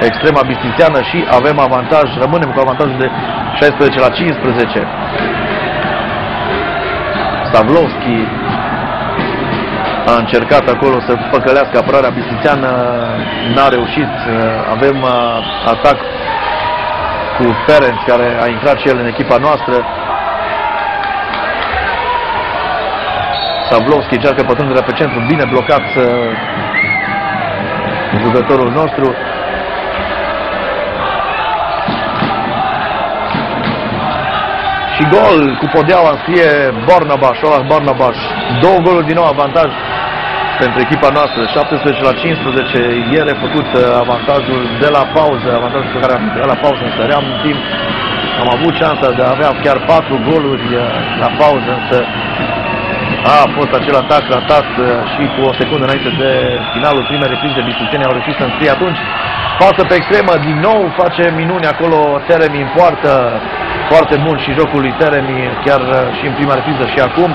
extrema bistrițeană și avem avantaj, rămânem cu avantajul de 16-15. Savlovski a încercat acolo să păcălească apărarea bistrițeană, n-a reușit. Avem atac cu Ferenc, care a intrat și el în echipa noastră. Savlovski încearcă pătrunderea pe centru, bine blocat jucătorul nostru. Și gol cu podeaua scrie Barnabas, Olah Barnabas. 2 goluri din nou avantaj pentru echipa noastră, 17-15. E refăcut avantajul de la pauză, avantajul pe care am de la pauză, însă reamintim, am avut șansa de a avea chiar 4 goluri la pauză, însă a fost acel atac ratat și cu o secundă înainte de finalul primei reprize, bistrițenii au reușit să înscrie atunci. Pasă pe extremă, din nou face minuni acolo Teremi în poartă. Foarte bun și jocul lui Teremi, chiar și în prima repriză și acum.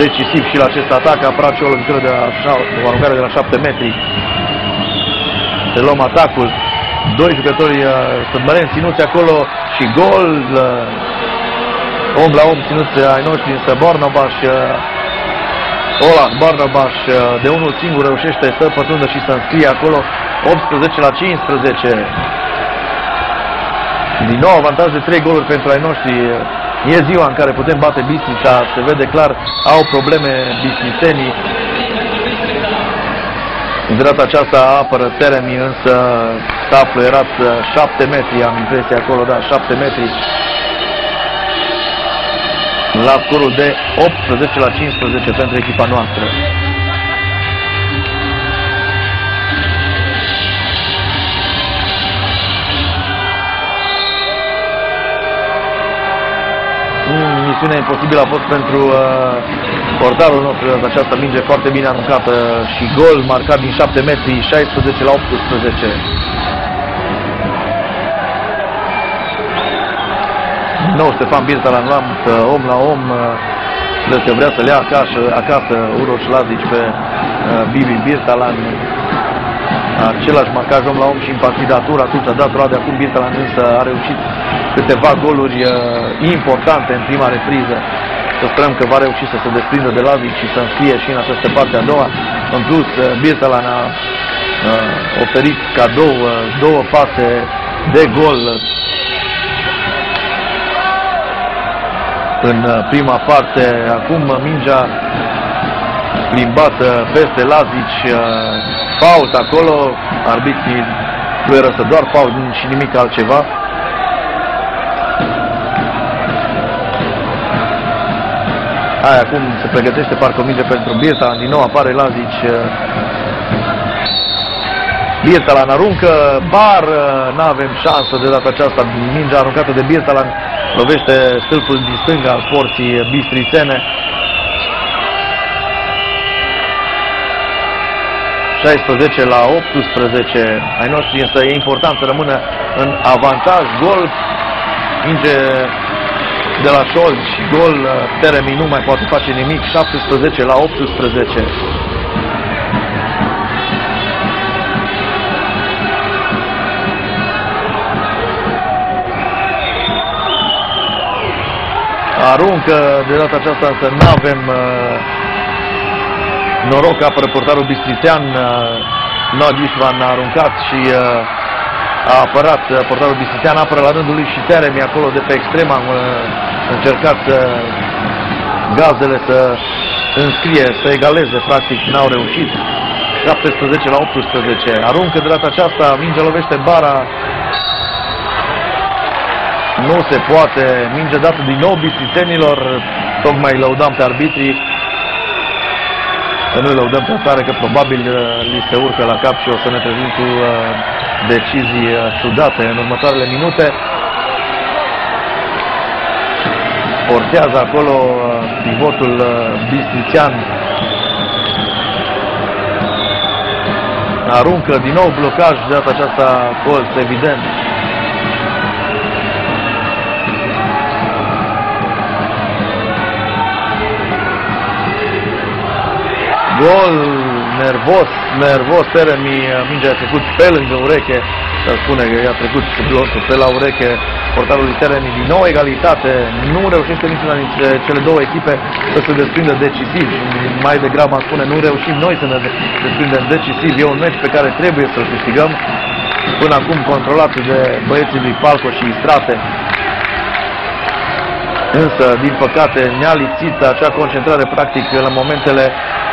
Decisiv și la acest atac, a apărat și o lovitură de o aruncare de la 7 metri. Să luăm atacul. 2 jucători sădmăreni ținuți acolo și gol. Om la om ținuți ai noștri, însă Barnabas, Olah Barnabas, de unul singur reușește să pătrundă și să înscrie acolo 18-15. Din nou avantaj de 3 goluri pentru ai noștri. E ziua în care putem bate Bistrița, se vede clar, au probleme bistrițenii. De data aceasta apără Teremi, însă staful era 7 metri, am impresia acolo, da, 7 metri. La scorul de 18-15 pentru echipa noastră. Misiunea imposibilă a fost pentru portarul nostru, această minge foarte bine aruncată și gol marcat din 7 metri, 16-18. Din nou Ștefan Birtalan lanță om la om, cred că vrea să le ia acasă Uroș Lazic pe Bibi Birtalan. Același marcaj om la om și în partida tur, atunci a dat roade, acum Birtalan însă a reușit câteva goluri importante în prima repriză. Să sperăm că va reuși să se desprindă de Lazic și să înscrie și în această parte a doua. În plus, Birtalan a oferit cadou 2 pase de gol în prima parte. Acum mingea plimbată peste Lazic, fault acolo, arbitrii lui era să doar fault și nimic altceva. Hai, acum se pregătește parcă o minge pentru Birtalan, din nou apare Lazic. Birtalan aruncă, bar, n-avem șansă de data aceasta, mingea aruncată de Birtalan lovește stâlpul din stânga al porții bistrițene. 16-18 ai noștri, însă e important să rămână în avantaj. Gol, minge de la Scholz, gol, Teremi nu mai poate face nimic, 17-18. Aruncă de data aceasta, însă n-avem noroc, apără portarul bistrițean. Noad Ișvan a aruncat și a apărat portarul bistrițean, apără la rândul lui și Teremi acolo de pe extrema, încercat gazele să înscrie, să egaleze, practic n-au reușit. 17-18, aruncă de data aceasta, minge lovește bara, nu se poate, minge dată din nou bistrițenilor, tocmai lăudam pe arbitrii, nu lăudăm pe tare că probabil li se urcă la cap și o să ne trezim cu decizii ciudate în următoarele minute. Portează acolo pivotul bistrițean, aruncă din nou blocaj, de data aceasta colț evident. Gol nervos Teremi, mingea a trecut pe lângă ureche, să spune că i-a trecut pilotul pe la ureche portarului Teremi, din nou egalitate, nu reușește niciuna dintre cele două echipe să se desprindă decisiv, mai degrabă am spune, nu reușim noi să ne desprindem decisiv, e un meci pe care trebuie să-l câștigăm, până acum controlat de băieții lui Palco și Istrate. Însă, din păcate, ne-a lipsit acea concentrare practic la momentele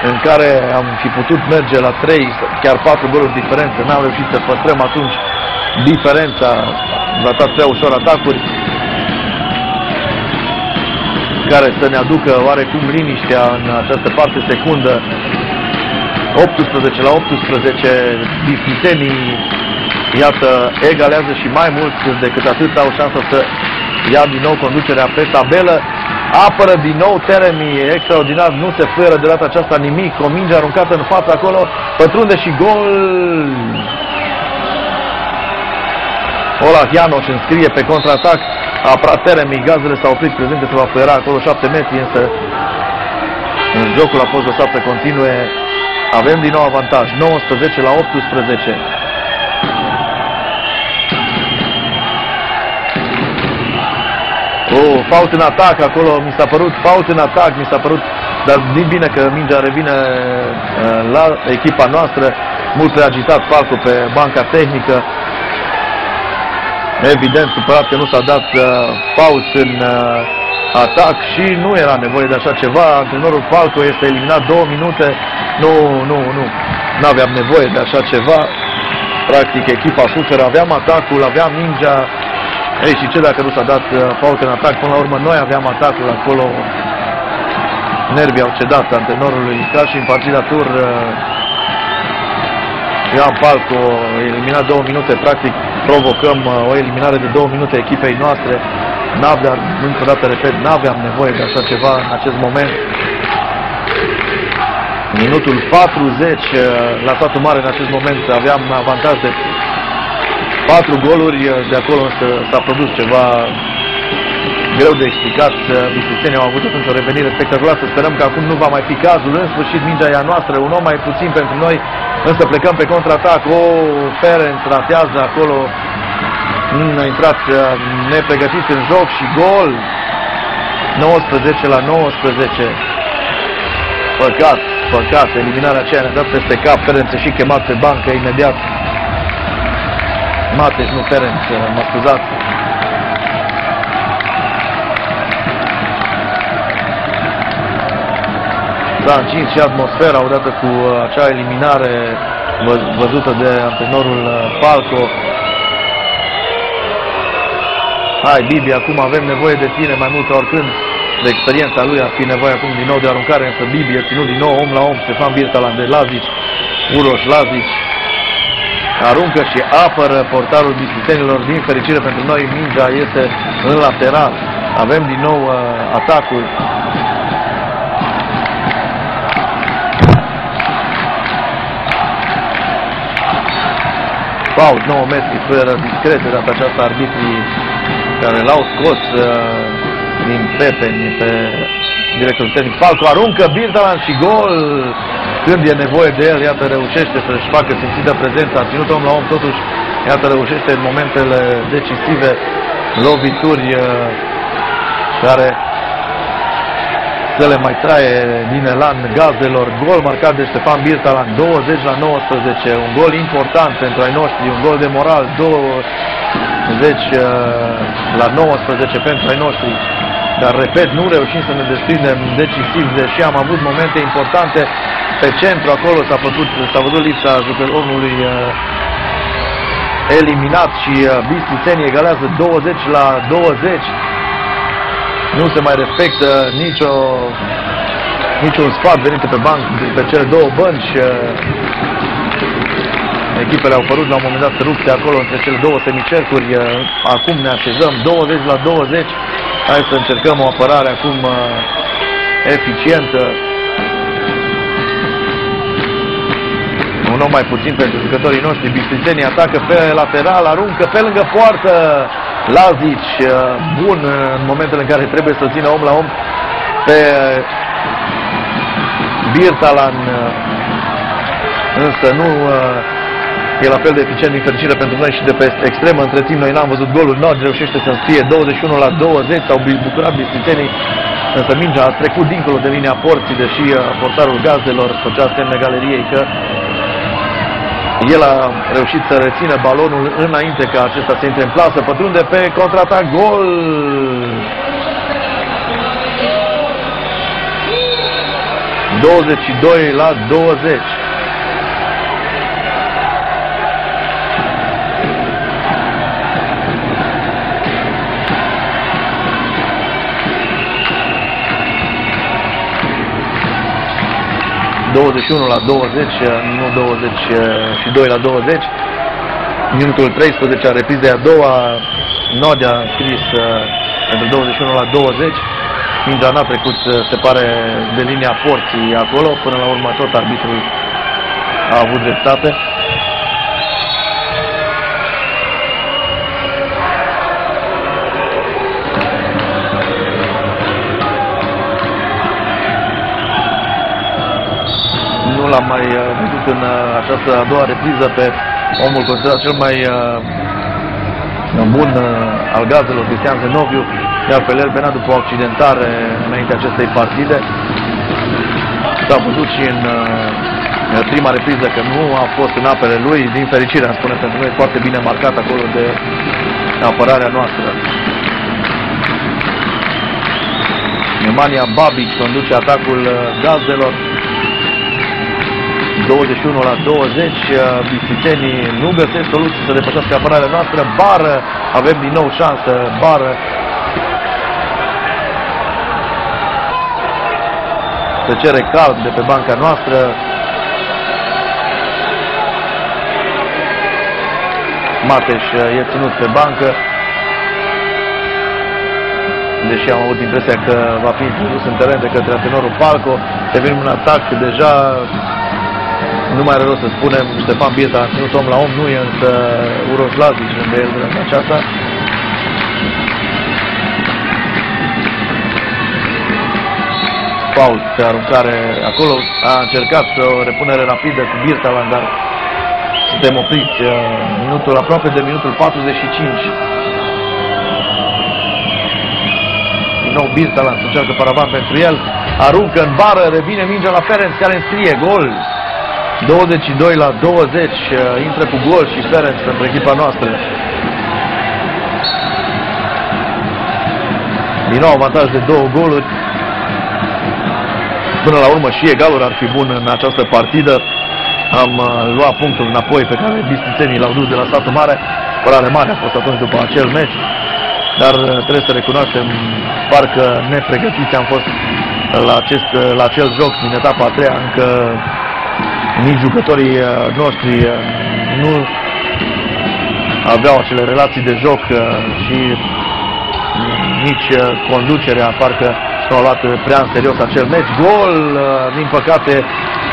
în care am fi putut merge la 3, chiar 4 goluri diferență. N-am reușit să păstrăm atunci diferența, datat prea ușor atacuri care să ne aducă oarecum liniștea în această parte secundă. 18 la 18, bislitenii, iată, egalează și mai mult decât atât, au șansa să ia din nou conducerea pe tabelă. Apără din nou Teremi, extraordinar, nu se fără de data aceasta nimic, o minge aruncată în față acolo, pătrunde și gol! Olahianoș înscrie pe contraatac, a apărat Teremi, gazele s-au oprit crezând că se va făiera acolo 7 metri, însă în jocul a fost lăsat să continue. Avem din nou avantaj, 19 la 18. Fault în atac acolo, mi s-a părut, fault în atac, mi s-a părut, dar din bine că mingea revine la echipa noastră, mult prea agitat Falco pe banca tehnică, evident supărat că nu s-a dat fault în atac și nu era nevoie de așa ceva, antrenorul Falco este eliminat 2 minute, nu aveam nevoie de așa ceva, practic echipa suferă, aveam atacul, aveam mingea. Ei, și ce dacă nu s-a dat fault în atac? Până la urmă noi aveam atacul acolo, nervii au cedat antrenorului, ca și în partida tur. Ioan Palco eliminat 2 minute, practic provocăm o eliminare de 2 minute echipei noastre. Încă o dată repet, n-aveam nevoie de așa ceva în acest moment. Minutul 40, la satul mare în acest moment aveam avantaj de 4 goluri, de acolo însă s-a produs ceva greu de explicat. Bislitenii au avut atunci o revenire spectaculoasă, sperăm că acum nu va mai fi cazul. În sfârșit mingea e a noastră, un om mai puțin pentru noi, însă plecăm pe contraatac. Ferenc ratează acolo, a intrat nepregătit în joc și gol. 19 la 19. Păcat, eliminarea aceea ne-a dat peste cap. Ferenc și chemat pe bancă imediat. Mateș, nu Ferenc, mă scuzați. Da, încins și atmosfera odată cu acea eliminare văzută de antrenorul Falco. Hai, Bibi, acum avem nevoie de tine mai mult ca oricând. De experiența lui ar fi nevoie acum din nou de aruncare, însă Bibi a ținut din nou om la om Ștefan Birtalan de Lazic, Uroș Lazic. Aruncă și apără portarul bislitenilor. Din fericire pentru noi, mingea este în lateral. Avem din nou atacul. Fault, 9 metri, fără discret de data aceasta arbitrii care l-au scos din pepeni pe directorul tehnic. Falco aruncă, Birtalan și gol! Când e nevoie de el, iată, reușește să-și facă simțită prezența, a ținut om la om, totuși, iată, reușește în momentele decisive lovituri care să le mai traie din elan gazelor. Gol marcat de Ștefan Birtalan, 20 la 19, un gol important pentru ai noștri, un gol de moral, 20 la 19 pentru ai noștri. Dar, repet, nu reușim să ne desprindem decisiv, deși am avut momente importante pe centru, acolo s-a văzut lipsa jucătorului eliminat și bislitenii egalează 20 la 20. Nu se mai respectă niciun sfat venit pe banc, pe cele două bănci. Echipele au părut la un moment dat rupte acolo între cele două semicercuri. Acum ne așezăm 20 la 20. Hai să încercăm o apărare acum eficientă. Un om mai puțin pentru jucătorii noștri. Bislitenii atacă pe lateral, aruncă pe lângă poartă. Lazic, bun în momentele în care trebuie să țină om la om pe Birtalan. însă nu e la fel de eficient, din fericire pentru noi, și de pe extremă. Între timp noi n-am văzut golul. Nod reușește să înscrie 21-20, s-au bucurat bistrițenii, însă mingea a trecut dincolo de linia porții, deși portarul Gazdelor făcea semne galeriei că el a reușit să rețină balonul înainte ca acesta să intre în plasă. Pătrunde pe contraatac, gol! (22-20). (21-20), nu 22-20. Minutul 13 a reprizei a doua, Nod a scris pentru 21-20. Mingea n-a trecut, se pare, de linia porții acolo. Până la urmă tot arbitrul a avut dreptate. Nu l-am mai văzut în această a doua repriză pe omul considerat cel mai bun al Gazelor, Cristian Zenoviu, iar pe Lel Benat, după o accidentare înainte acestei partide. S-a văzut și în prima repriză că nu a fost în apele lui, din fericire, am spune, pentru noi, foarte bine marcat acolo de apărarea noastră. Nemanja Babic conduce atacul Gazelor. 21-20, bistrițenii nu găsesc soluții să depășească apărarea noastră. Bară, avem din nou șansă, Bară se cere cald de pe banca noastră. Mateș e ținut pe bancă, deși am avut impresia că va fi introdus în teren de către antenorul Palco. Devenim un atac deja. Nu mai are rost să spunem, Ștefan Birta a ținut om la om, nu e însă Uroș Lazic lângă el de aceasta. Faul pe aruncare acolo, a încercat o repunere rapidă cu Birtalan, dar suntem opriți. Minutul, aproape de minutul 45. Din nou Birtalan se încearcă paravan pentru el, aruncă în bară, revine mingea la Ferenc, care înscrie gol. 22-20, intră cu gol și Ferenc pentru echipa noastră. Din nou avantaj de 2 goluri. Până la urmă și egalul ar fi bun în această partidă. Am luat punctul înapoi pe care bistrițenii l-au dus de la Satul Mare. Părare mare a fost atunci după acel meci, dar trebuie să recunoaștem, parcă nepregătiți am fost la acel joc din etapa a 3-a. Încă nici jucătorii noștri nu aveau acele relații de joc și nici conducerea parcă nu a luat prea în serios acel meci. Gol, din păcate,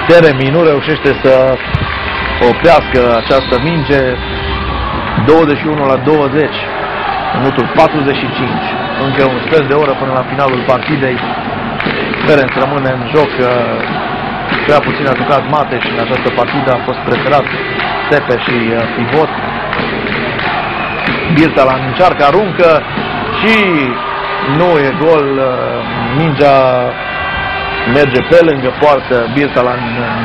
Teremi nu reușește să oprească această minge. 21-20, minutul 45, încă un sfert de oră până la finalul partidei. Ferenc rămâne în joc. Prea puțin a jucat Mateș și în această partidă a fost preferat Tepe și pivot. Birtalan încearcă, aruncă și nu e gol. Mingea merge pe lângă poartă. Birtalan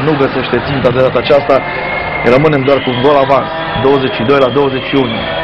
nu găsește ținta de data aceasta. Rămânem doar cu un gol avans, 22-21.